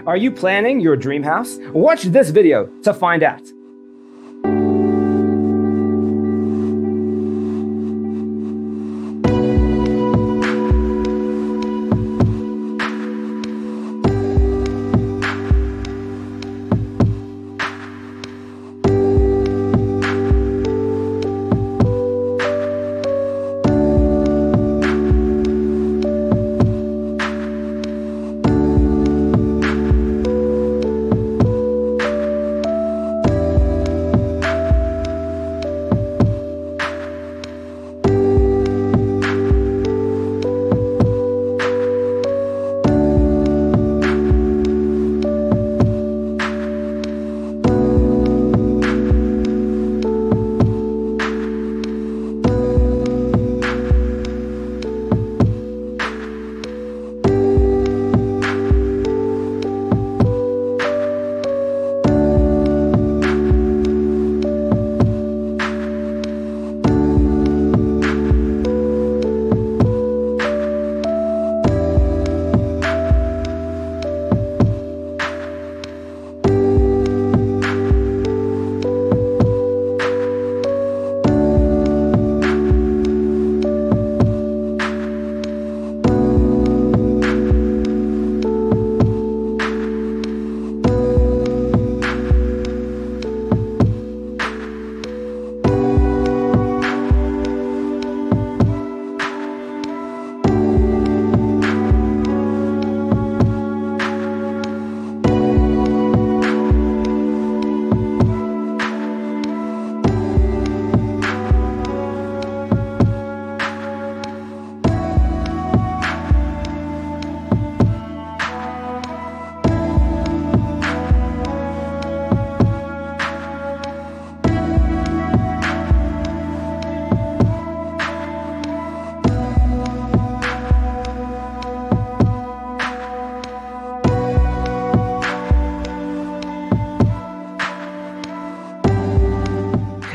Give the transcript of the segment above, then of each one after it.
Are you planning your dream house? Watch this video to find out.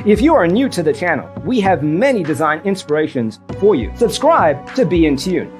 If you are new to the channel, we have many design inspirations for you. Subscribe to be in tune.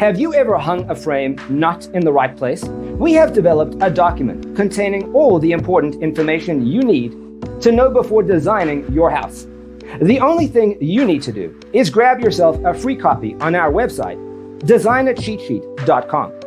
Have you ever hung a frame not in the right place? We have developed a document containing all the important information you need to know before designing your house. The only thing you need to do is grab yourself a free copy on our website, designacheatsheet.com.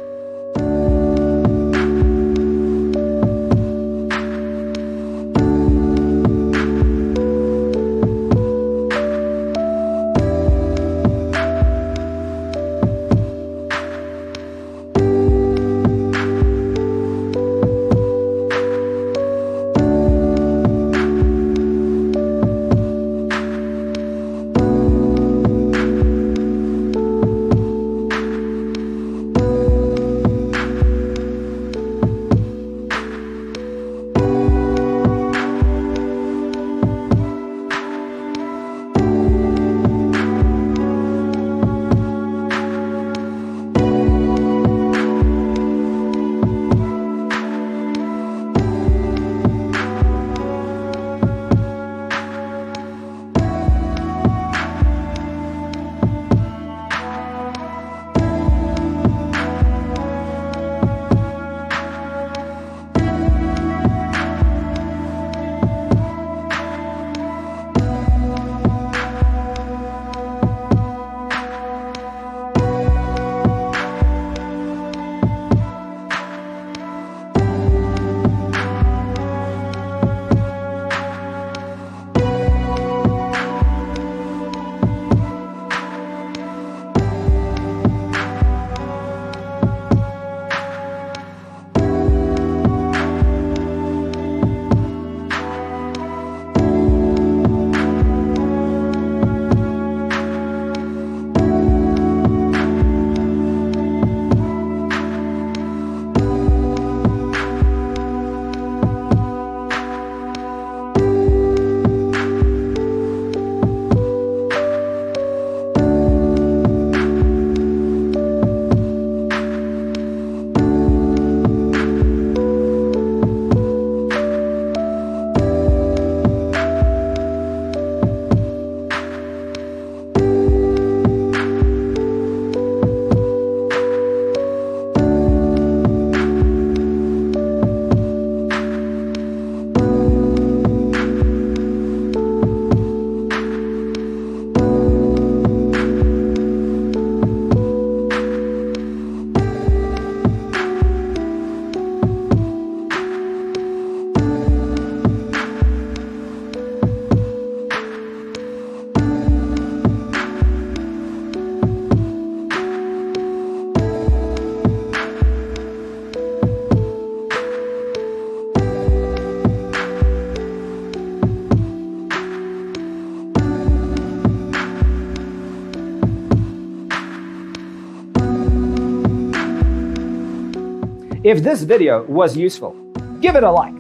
If this video was useful, give it a like.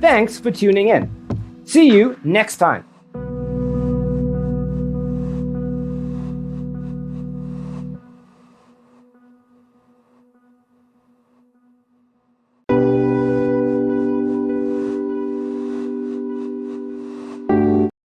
Thanks for tuning in. See you next time.